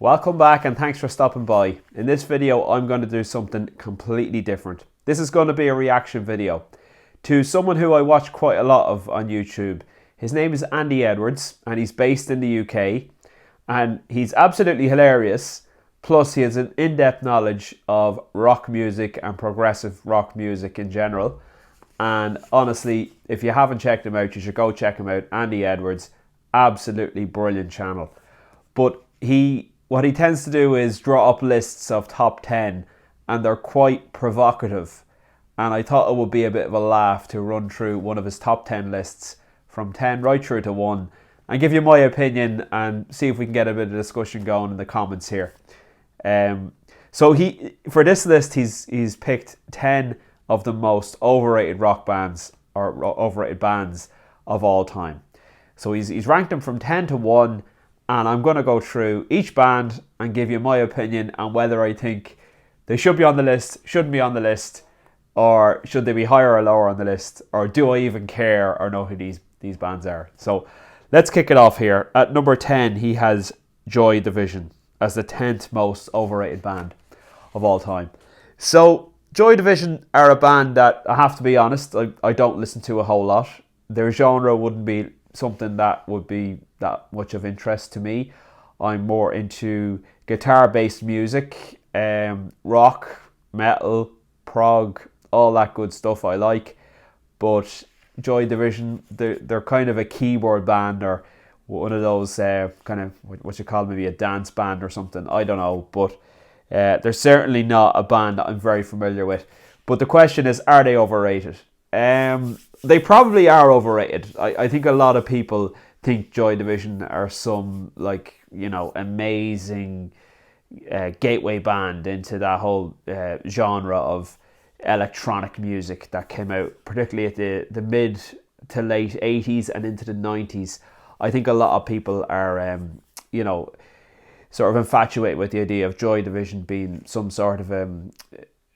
Welcome back and thanks for stopping by. In this video, I'm going to do something completely different. This is going to be a reaction video to someone who I watch quite a lot of on YouTube. His name is Andy Edwards and he's based in the UK and he's absolutely hilarious. Plus he has an in-depth knowledge of rock music and progressive rock music in general. And honestly, if you haven't checked him out, you should go check him out. Andy Edwards, absolutely brilliant channel. But what he tends to do is draw up lists of top 10 and they're quite provocative. And I thought it would be a bit of a laugh to run through one of his top 10 lists from 10 right through to 1 and give you my opinion and see if we can get a bit of discussion going in the comments here. So for this list, he's picked 10 of the most overrated rock bands or overrated bands of all time. So he's ranked them from 10 to 1. And I'm going to go through each band and give you my opinion on whether I think they should be on the list, shouldn't be on the list, or should they be higher or lower on the list, or do I even care or know who these bands are. So let's kick it off here. At number 10, he has Joy Division as the 10th most overrated band of all time. So Joy Division are a band that, I have to be honest, I don't listen to a whole lot. Their genre wouldn't be something that would be that much of interest to me. I'm more into guitar-based music, rock, metal, prog, all that good stuff I like. But Joy Division, they're kind of a keyboard band or one of those kind of what you call maybe a dance band or something. I don't know, but they're certainly not a band that I'm very familiar with. But the question is, are they overrated? They probably are overrated. I think a lot of people think Joy Division are some amazing gateway band into that whole genre of electronic music that came out, particularly at the mid to late 80s and into the 90s. I think a lot of people are, sort of infatuated with the idea of Joy Division being some sort of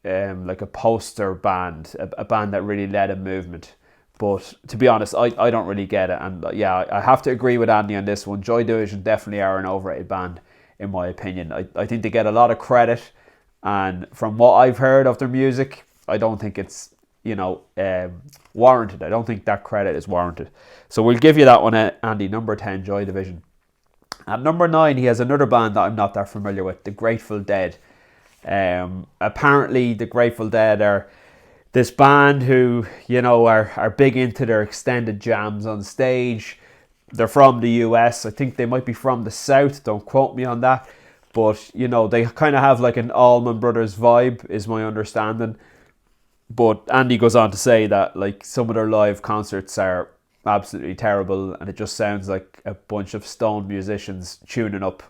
like a poster band, a band that really led a movement. But to be honest, I don't really get it. And yeah, I have to agree with Andy on this one. Joy Division definitely are an overrated band, in my opinion. I think they get a lot of credit. And from what I've heard of their music, I don't think it's, warranted. I don't think that credit is warranted. So we'll give you that one, Andy. Number 10, Joy Division. At number 9, he has another band that I'm not that familiar with, the Grateful Dead. Apparently, the Grateful Dead are this band who, are big into their extended jams on stage. They're from the US. I think they might be from the South. Don't quote me on that. But, they kind of have like an Allman Brothers vibe, is my understanding. But Andy goes on to say that like some of their live concerts are absolutely terrible and it just sounds like a bunch of stoned musicians tuning up.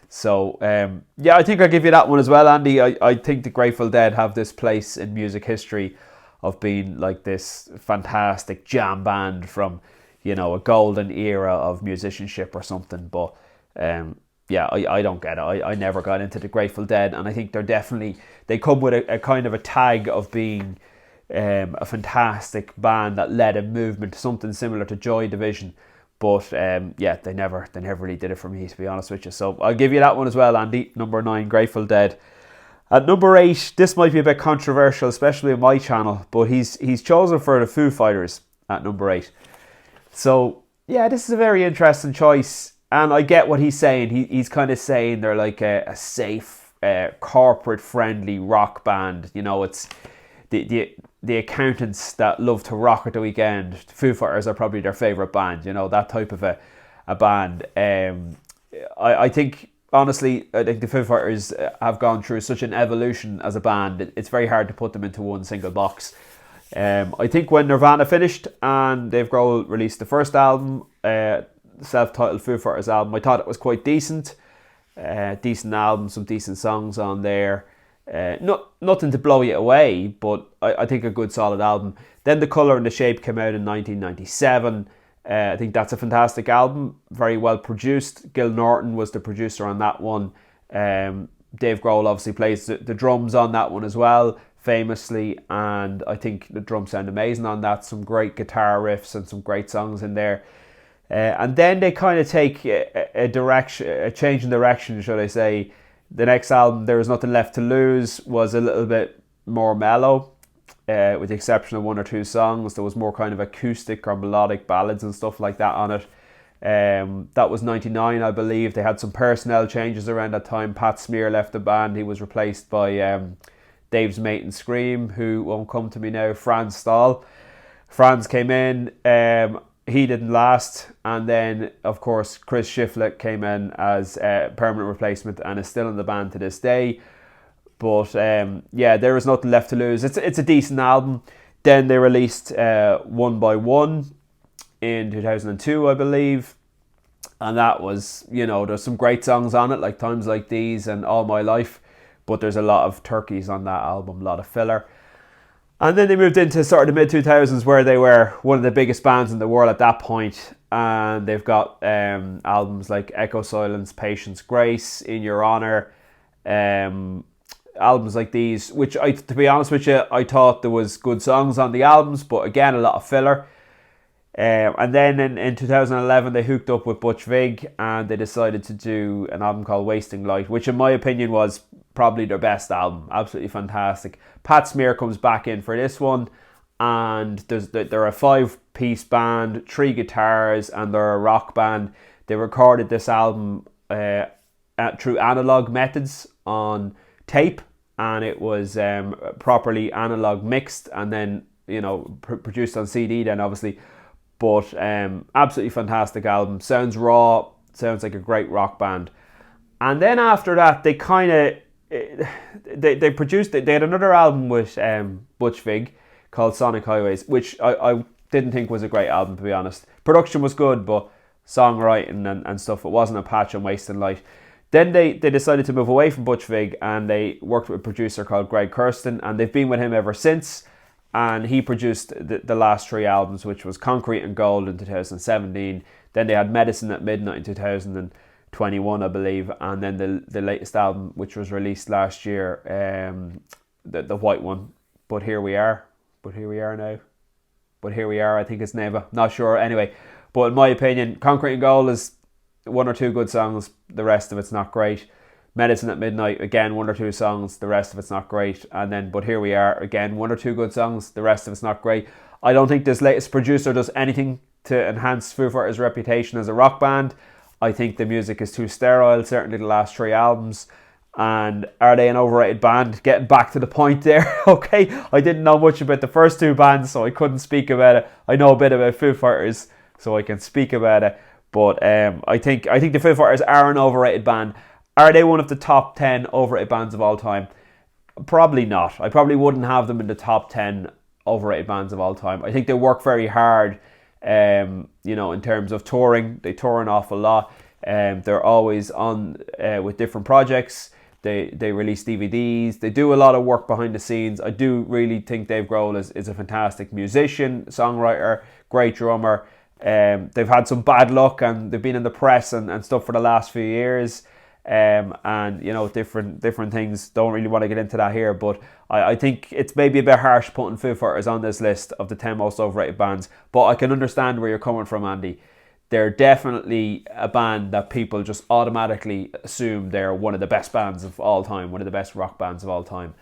So, I think I'll give you that one as well, Andy. I think the Grateful Dead have this place in music history of being like this fantastic jam band from, a golden era of musicianship or something. But, I don't get it. I never got into the Grateful Dead. And I think they come with a kind of a tag of being a fantastic band that led a movement, something similar to Joy Division. But they never really did it for me, to be honest with you. So I'll give you that one as well, Andy. Number 9, Grateful Dead. At number 8, this might be a bit controversial, especially on my channel, but he's chosen for the Foo Fighters at number 8. So yeah, this is a very interesting choice, and I get what he's saying. He's kind of saying they're like a safe, corporate-friendly rock band. It's the accountants that love to rock at the weekend. Foo Fighters are probably their favourite band, that type of a band. I think, honestly, the Foo Fighters have gone through such an evolution as a band. It's very hard to put them into one single box. I think when Nirvana finished and Dave Grohl released the first album, self-titled Foo Fighters album, I thought it was quite decent. Decent album, some decent songs on there. Nothing to blow you away, but I think a good solid album. Then The Colour and the Shape came out in 1997. I think that's a fantastic album, very well produced. Gil Norton was the producer on that one. Dave Grohl obviously plays the drums on that one as well, famously, and I think the drums sound amazing on that. Some great guitar riffs and some great songs in there. And then they kind of take a change in direction, should I say. The next album, There Was Nothing Left to Lose, was a little bit more mellow, with the exception of one or two songs. There was more kind of acoustic or melodic ballads and stuff like that on it. That was 99, I believe. They had some personnel changes around that time. Pat Smear left the band. He was replaced by Dave's mate in Scream, who won't come to me now, Franz Stahl. Franz came in. He didn't last, and then of course Chris Shiflett came in as a permanent replacement and is still in the band to this day. But There Was Nothing Left to Lose. It's a decent album. Then they released One by One in 2002, I believe, and that was, there's some great songs on it, like Times Like These and All My Life, but there's a lot of turkeys on that album, a lot of filler. And then they moved into sort of the mid-2000s, where they were one of the biggest bands in the world at that point. And they've got albums like Echo Silence, Patience Grace, In Your Honor. Albums like these, which, to be honest with you, I thought there was good songs on the albums, but again, a lot of filler. And then in 2011, they hooked up with Butch Vig, and they decided to do an album called Wasting Light, which in my opinion was probably their best album. Absolutely fantastic. Pat Smear comes back in for this one, and they're a 5-piece band, 3 guitars, and they're a rock band. They recorded this album through analog methods on tape, and it was properly analog mixed, and then produced on CD then, obviously. But absolutely fantastic album. Sounds raw, sounds like a great rock band. And then after that, they kind of they produced, they had another album with Butch Vig called Sonic Highways, which I didn't think was a great album, to be honest. Production was good, but songwriting and stuff, it wasn't a patch on Wasting Light. Then they decided to move away from Butch Vig, and they worked with a producer called Greg Kurstin, and they've been with him ever since. And he produced the last 3 albums, which was Concrete and Gold in 2017. Then they had Medicine at Midnight in 2021, I believe. And then the latest album, which was released last year, the white one. But Here We Are. But Here We Are now. But Here We Are, I think it's Neva. Not sure. Anyway, but in my opinion, Concrete and Gold is 1 or 2 good songs. The rest of it's not great. Medicine at Midnight, again, 1 or 2 songs, the rest of it's not great. And then But Here We Are, again, 1 or 2 good songs, the rest of it's not great. I don't think this latest producer does anything to enhance Foo Fighters' reputation as a rock band. I think the music is too sterile, certainly the last 3 albums. And are they an overrated band? Getting back to the point there, okay? I didn't know much about the first 2 bands, so I couldn't speak about it. I know a bit about Foo Fighters, so I can speak about it. But I think the Foo Fighters are an overrated band. Are they one of the top 10 overrated bands of all time? Probably not. I probably wouldn't have them in the top 10 overrated bands of all time. I think they work very hard, in terms of touring. They tour an awful lot. They're always on with different projects. They release DVDs. They do a lot of work behind the scenes. I do really think Dave Grohl is a fantastic musician, songwriter, great drummer. They've had some bad luck, and they've been in the press and stuff for the last few years. Different things. Don't really want to get into that here, but I think it's maybe a bit harsh putting Foo Fighters on this list of the 10 most overrated bands, but I can understand where you're coming from, Andy. They're definitely a band that people just automatically assume they're one of the best bands of all time, one of the best rock bands of all time,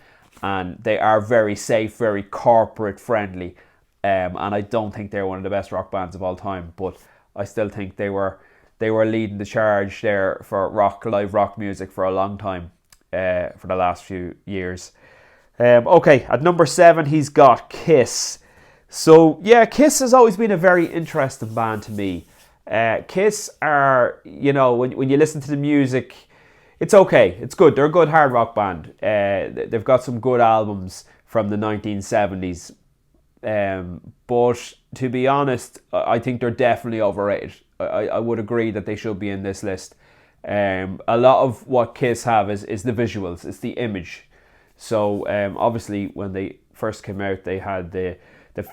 and they are very safe, very corporate friendly, and I don't think they're one of the best rock bands of all time, but I still think they were leading the charge there for live rock music for a long time, for the last few years. Okay, at number 7, he's got Kiss. So, yeah, Kiss has always been a very interesting band to me. Kiss are, when you listen to the music, it's okay. It's good. They're a good hard rock band. They've got some good albums from the 1970s. But to be honest, I think they're definitely overrated. I would agree that they should be in this list. A lot of what Kiss have is the visuals, it's the image. So obviously when they first came out, they had the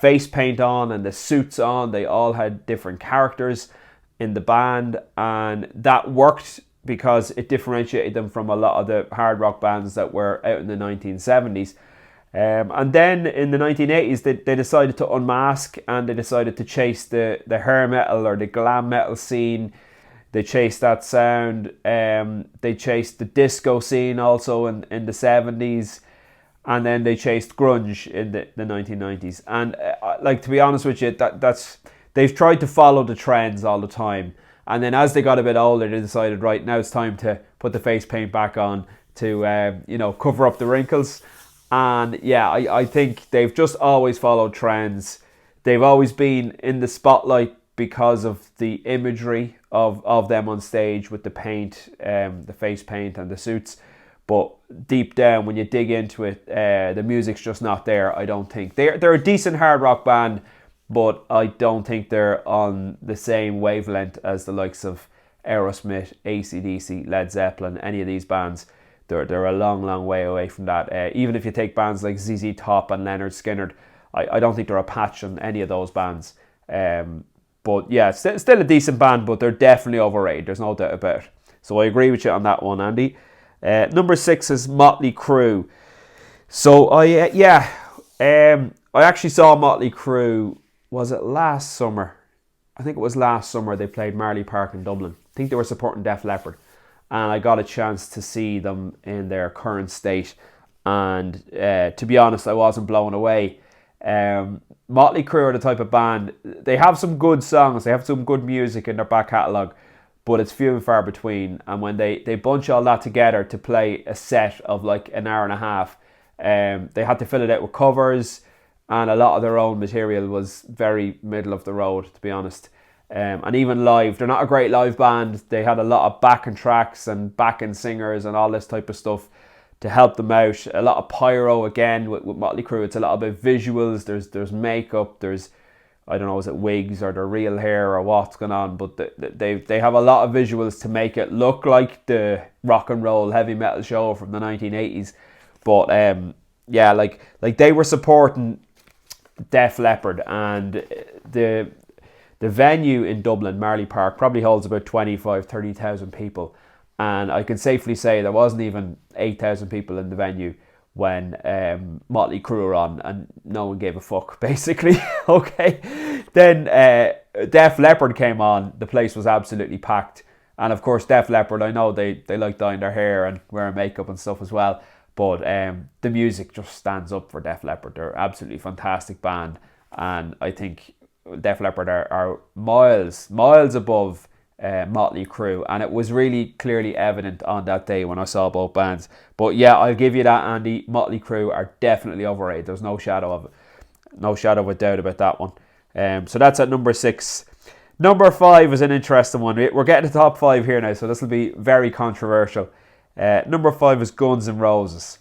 face paint on and the suits on. They all had different characters in the band, and that worked because it differentiated them from a lot of the hard rock bands that were out in the 1970s. And then in the 1980s, they decided to unmask, and they decided to chase the hair metal or the glam metal scene. They chased that sound. They chased the disco scene also in the 70s. And then they chased grunge in the 1990s. And like, to be honest with you, that's they've tried to follow the trends all the time. And then as they got a bit older, they decided, right, now it's time to put the face paint back on to, cover up the wrinkles. And yeah, I think they've just always followed trends. They've always been in the spotlight because of the imagery of them on stage with the paint, the face paint and the suits. But deep down, when you dig into it, the music's just not there, I don't think. They're a decent hard rock band, but I don't think they're on the same wavelength as the likes of Aerosmith, AC/DC, Led Zeppelin, any of these bands. They're a long, long way away from that. Even if you take bands like ZZ Top and Leonard Skinner, I don't think they're a patch on any of those bands. But yeah, still a decent band, but they're definitely overrated. There's no doubt about it. So I agree with you on that one, Andy. Number 6 is Motley Crue. So I actually saw Motley Crue. Was it last summer? I think it was last summer. They played Marley Park in Dublin. I think they were supporting Def Leppard. And I got a chance to see them in their current state. And to be honest, I wasn't blown away. Motley Crue are the type of band, they have some good songs, they have some good music in their back catalogue, but it's few and far between. And when they bunch all that together to play a set of like an hour and a half, they had to fill it out with covers, and a lot of their own material was very middle of the road, to be honest. And even live, they're not a great live band. They had a lot of backing tracks and backing singers and all this type of stuff to help them out. A lot of pyro again with Motley Crue. It's a lot about visuals. There's makeup. There's, I don't know, is it wigs or their real hair or what's going on? But they have a lot of visuals to make it look like the rock and roll heavy metal show from the 1980s. But yeah, like they were supporting Def Leppard, and the venue in Dublin, Marley Park, probably holds about 25,000-30,000 people. And I can safely say there wasn't even 8,000 people in the venue when Motley Crue were on, and no one gave a fuck, basically. Okay. Then Def Leppard came on. The place was absolutely packed. And of course, Def Leppard, I know they like dyeing their hair and wearing makeup and stuff as well. But the music just stands up for Def Leppard. They're an absolutely fantastic band. And I think Def Leppard are miles above Motley Crue, and it was really clearly evident on that day when I saw both bands. But yeah, I'll give you that, Andy. Motley Crue are definitely overrated. There's no shadow of a doubt about that one. So that's at number 6. Number 5 is an interesting one. We're getting the top 5 here now, so this will be very controversial. Number 5 is Guns N' Roses.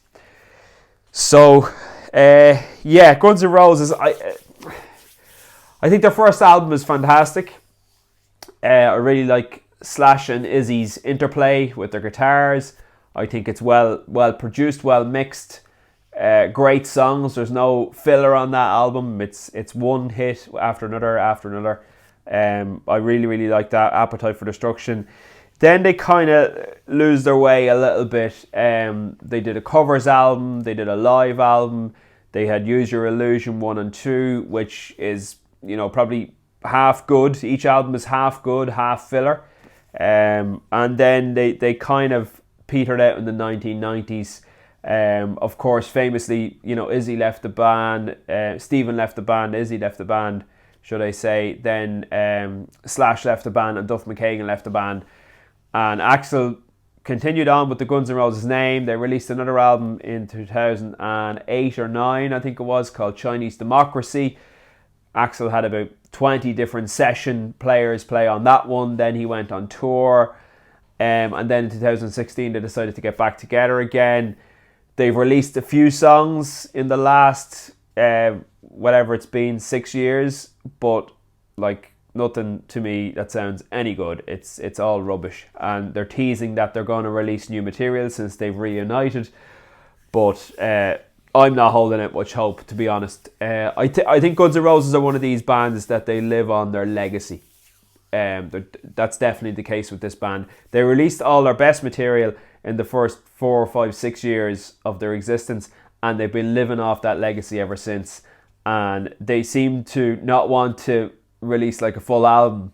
So yeah, Guns N' Roses, I think their first album is fantastic. I really like Slash and Izzy's interplay with their guitars. I think it's well produced, well mixed. Great songs. There's no filler on that album. It's one hit after another. I really like that. Appetite for Destruction. Then they kind of lose their way a little bit. They did a covers album. They did a live album. They had Use Your Illusion 1 and 2, which is, probably half good. Each album is half good, half filler. And then they kind of petered out in the 1990s. Of course, famously, Izzy left the band. Stephen left the band. Izzy left the band, should I say. Then Slash left the band and Duff McKagan left the band. And Axl continued on with the Guns N' Roses name. They released another album in 2008 or 9, I think it was, called Chinese Democracy. Axl had about 20 different session players play on that one. Then he went on tour. And then in 2016, they decided to get back together again. They've released a few songs in the last, whatever it's been, 6 years. But, nothing to me that sounds any good. It's all rubbish. And they're teasing that they're going to release new material since they've reunited. But I'm not holding out much hope, to be honest. I think Guns N' Roses are one of these bands that they live on their legacy. That's definitely the case with this band. They released all their best material in the first 4, 5, 6 years of their existence, and they've been living off that legacy ever since. And they seem to not want to release like a full album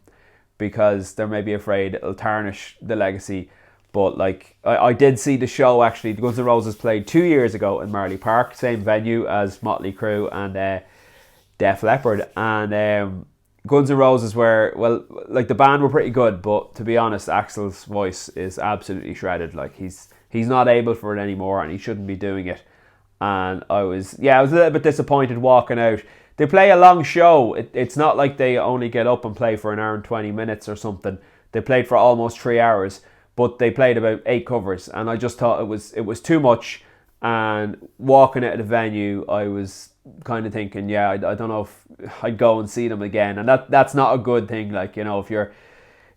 because they're maybe afraid it'll tarnish the legacy. But like I did see the show actually. The Guns N' Roses played 2 years ago in Marley Park, same venue as Motley Crue and Def Leppard, and Guns N' Roses were, well, like the band were pretty good, but to be honest, Axl's voice is absolutely shredded. Like he's not able for it anymore, and he shouldn't be doing it. And I was a little bit disappointed walking out. They play a long show. It's not like they only get up and play for an hour and 20 minutes or something. They played for almost 3 hours, but they played about 8 covers, and I just thought it was too much. And walking out of the venue, I was kind of thinking, I don't know if I'd go and see them again. And that's not a good thing. Like, you know, if you're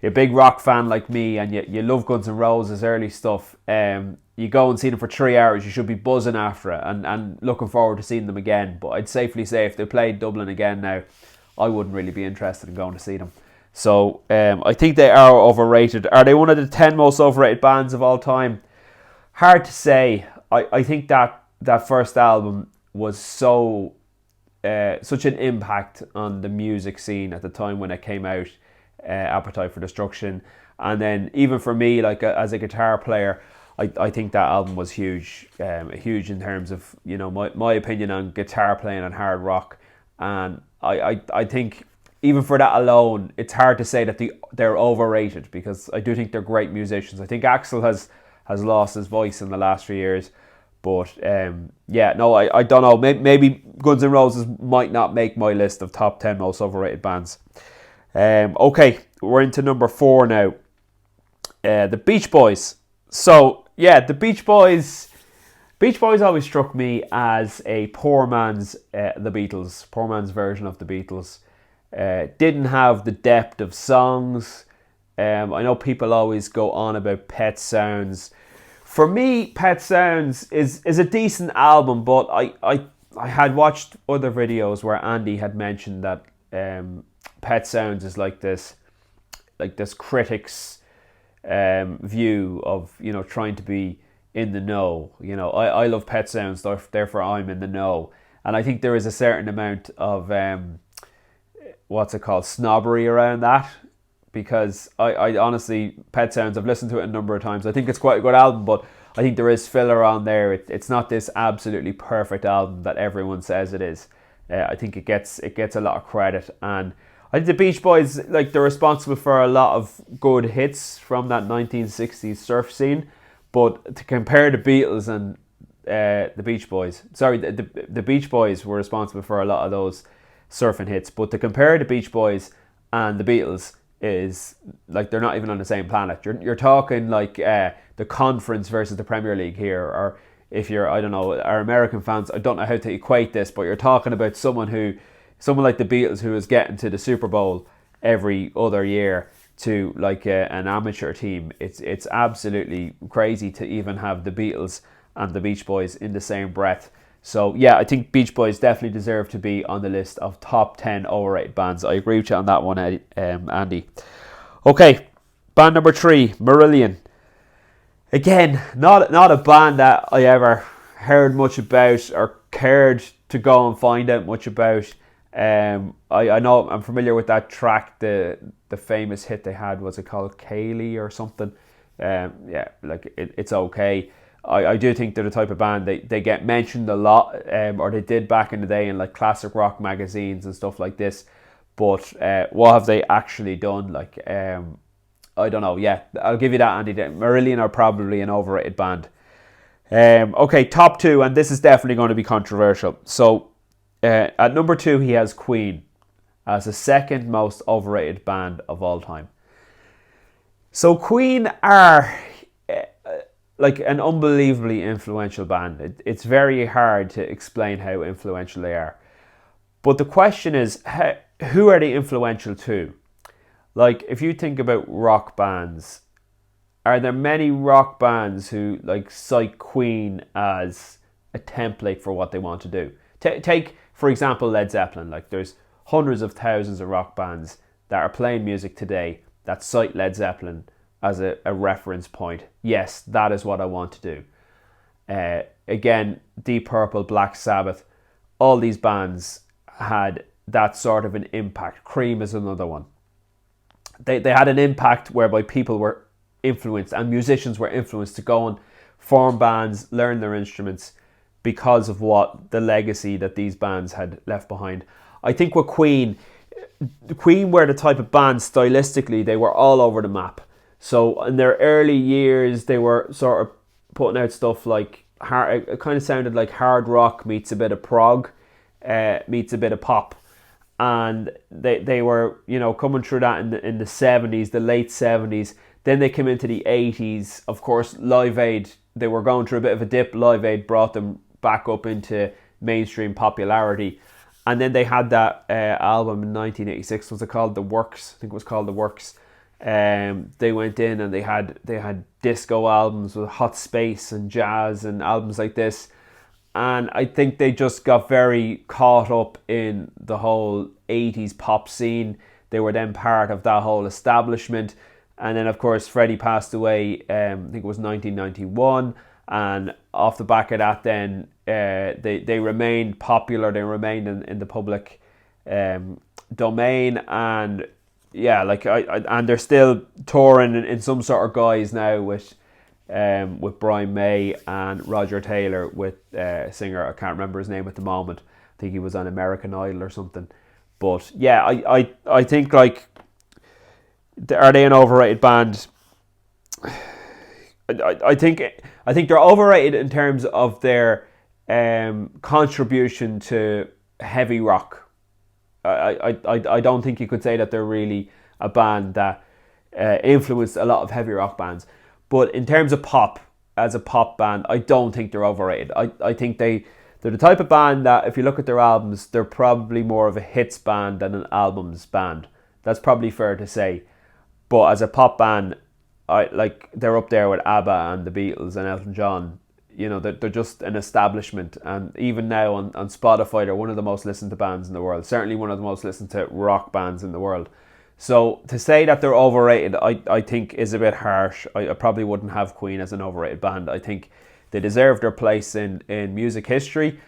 a big rock fan like me and you love Guns N' Roses early stuff, you go and see them for 3 hours, you should be buzzing after it and looking forward to seeing them again. But I'd safely say if they played Dublin again now, I wouldn't really be interested in going to see them. So I think they are overrated. Are they one of the 10 most overrated bands of all time? Hard to say. I think that first album was such an impact on the music scene at the time when it came out, Appetite for Destruction. And then even for me, like as a guitar player, I think that album was huge in terms of, you know, my opinion on guitar playing and hard rock. And I think even for that alone, it's hard to say that they're overrated, because I do think they're great musicians. I think Axl has lost his voice in the last few years. But I don't know. Maybe Guns N' Roses might not make my list of top 10 most overrated bands. Okay, we're into number 4 now. The Beach Boys. So the Beach Boys. Beach Boys always struck me as a poor man's the Beatles. Poor man's version of the Beatles. Didn't have the depth of songs. I know people always go on about Pet Sounds. For me, Pet Sounds is a decent album, but I had watched other videos where Andy had mentioned that Pet Sounds is like this critic's view of, you know, trying to be in the know. You know, I love Pet Sounds, therefore I'm in the know. And I think there is a certain amount of snobbery around that. Because I honestly, Pet Sounds, I've listened to it a number of times. I think it's quite a good album, but I think there is filler on there. It's not this absolutely perfect album that everyone says it is. I think it gets a lot of credit, and I think the Beach Boys, like, they're responsible for a lot of good hits from that 1960s surf scene. But to compare the Beatles and the Beach Boys, the Beach Boys were responsible for a lot of those surfing hits. But to compare the Beach Boys and the Beatles is like they're not even on the same planet. You're talking like the Conference versus the Premier League here, or if you're, I don't know, our American fans, I don't know how to equate this, but you're talking about someone like the Beatles, who is getting to the Super Bowl every other year, to like an amateur team. It's absolutely crazy to even have the Beatles and the Beach Boys in the same breath. So I think Beach Boys definitely deserve to be on the list of top 10 overrated bands. I agree with you on that one, Andy. Okay, band number 3, Marillion. Again, not a band that I ever heard much about or cared to go and find out much about. I know I'm familiar with that track, the famous hit they had, was it called Kaylee or something? It's okay. I do think they're the type of band, they get mentioned a lot, or they did back in the day in like classic rock magazines and stuff like this. But what have they actually done? Like, I don't know. Yeah, I'll give you that, Andy. Marillion are probably an overrated band. Okay, top 2, and this is definitely going to be controversial. So at number 2, he has Queen as the second most overrated band of all time. So Queen are like an unbelievably influential band. It's very hard to explain how influential they are. But the question is, who are they influential to? Like, if you think about rock bands, are there many rock bands who like cite Queen as a template for what they want to do? Take, for example, Led Zeppelin. Like, there's hundreds of thousands of rock bands that are playing music today that cite Led Zeppelin as a reference point. Yes, that is what I want to do. Again, Deep Purple, Black Sabbath, all these bands had that sort of an impact. Cream is another one. They had an impact whereby people were influenced and musicians were influenced to go and form bands, learn their instruments because of what the legacy that these bands had left behind. I think with Queen were the type of band stylistically, they were all over the map. So in their early years, they were sort of putting out stuff like it kind of sounded like hard rock meets a bit of prog, meets a bit of pop. And they were, coming through that in the 70s, the late 70s. Then they came into the 80s. Of course, Live Aid, they were going through a bit of a dip. Live Aid brought them back up into mainstream popularity. And then they had that album in 1986. Was it called The Works? I think it was called The Works. They went in and they had disco albums with Hot Space and jazz and albums like this. And I think they just got very caught up in the whole 80s pop scene. They were then part of that whole establishment. And then, of course, Freddie passed away, I think it was 1991. And off the back of that, then they remained popular. They remained in the public domain. And yeah, and they're still touring in some sort of guise now with Brian May and Roger Taylor, with a singer, I can't remember his name at the moment. I think he was on American Idol or something. But yeah, I think, like, are they an overrated band? I think they're overrated in terms of their contribution to heavy rock. I don't think you could say that they're really a band that influenced a lot of heavy rock bands. But in terms of pop, as a pop band, I don't think they're overrated. I think they're the type of band that, if you look at their albums, they're probably more of a hits band than an albums band. That's probably fair to say. But as a pop band, they're up there with ABBA and the Beatles and Elton John. They're just an establishment. And even now on Spotify, they're one of the most listened to bands in the world. Certainly one of the most listened to rock bands in the world. So to say that they're overrated, I think is a bit harsh. I probably wouldn't have Queen as an overrated band. I think they deserve their place in music history,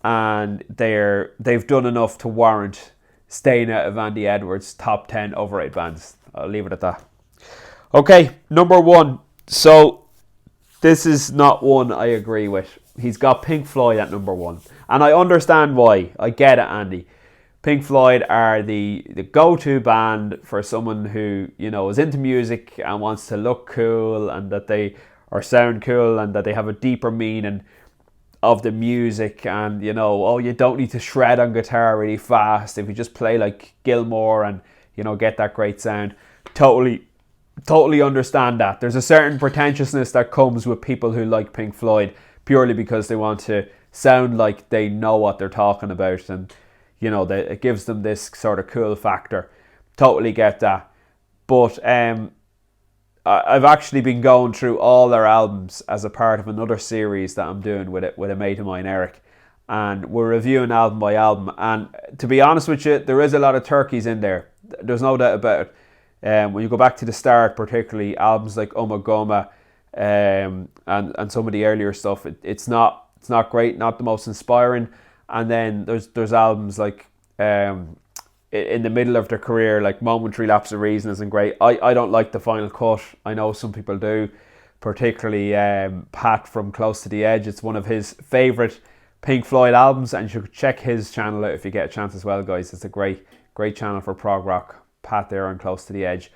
and they've done enough to warrant staying out of Andy Edwards' top 10 overrated bands. I'll leave it at that. Okay, number one. So this is not one I agree with. He's got Pink Floyd at number one. And I understand why. I get it, Andy. Pink Floyd are the go-to band for someone who, is into music and wants to look cool, and that they sound cool, and that they have a deeper meaning of the music. And, you don't need to shred on guitar really fast. If you just play like Gilmour and, get that great sound. Totally understand that. There's a certain pretentiousness that comes with people who like Pink Floyd purely because they want to sound like they know what they're talking about, and it gives them this sort of cool factor. Totally get that. But I've actually been going through all their albums as a part of another series that I'm doing with a mate of mine, Eric, and we're reviewing album by album. And to be honest with you, there is a lot of turkeys in there. There's no doubt about it. When you go back to the start, particularly albums like Ummagumma and some of the earlier stuff, it's not great, not the most inspiring. And then there's albums like in the middle of their career, like Momentary Lapse of Reason isn't great. I don't like The Final Cut. I know some people do, particularly Pat from Close to the Edge. It's one of his favourite Pink Floyd albums, and you should check his channel out if you get a chance as well, guys. It's a great channel for prog rock. Pat there on Close to the Edge.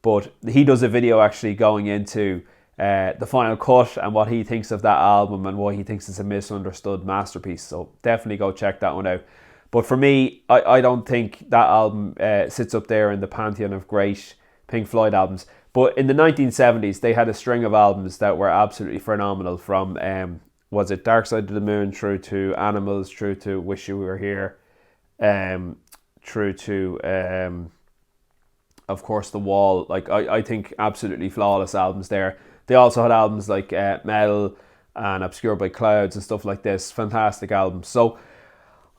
But he does a video actually going into The Final Cut and what he thinks of that album and why he thinks it's a misunderstood masterpiece. So definitely go check that one out. But for me, I don't think that album sits up there in the pantheon of great Pink Floyd albums. But in the 1970s, they had a string of albums that were absolutely phenomenal, from was it Dark Side of the Moon through to Animals, through to Wish You Were Here, through to of course The Wall. I think absolutely flawless albums there. They also had albums like Metal and Obscured by Clouds and stuff like this. Fantastic albums. So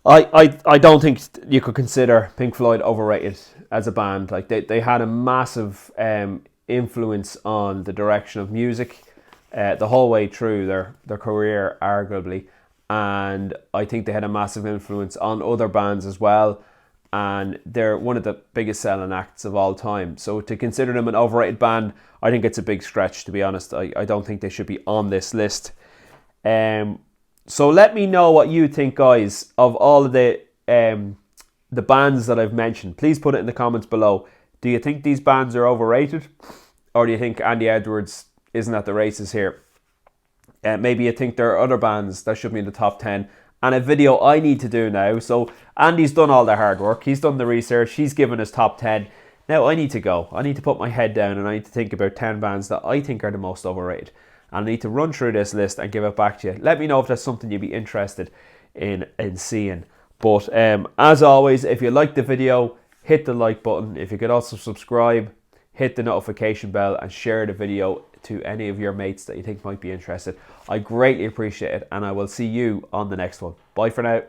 I don't think you could consider Pink Floyd overrated as a band. Like they had a massive influence on the direction of music, the whole way through their career, arguably. And I think they had a massive influence on other bands as well. And they're one of the biggest selling acts of all time. So to consider them an overrated band, I think it's a big stretch, to be honest. I don't think they should be on this list. So let me know what you think, guys, of all of the bands that I've mentioned. Please put it in the comments below. Do you think these bands are overrated? Or do you think Andy Edwards isn't at the races here? Maybe you think there are other bands that should be in the top 10. And a video I need to do now. So Andy's done all the hard work. He's done the research. He's given us top 10. Now I need to go. I need to put my head down and I need to think about 10 bands that I think are the most overrated. And I need to run through this list and give it back to you. Let me know if that's something you'd be interested in seeing. But as always, if you liked the video, hit the like button. If you could also subscribe, hit the notification bell and share the video to any of your mates that you think might be interested. I greatly appreciate it, and I will see you on the next one. Bye for now.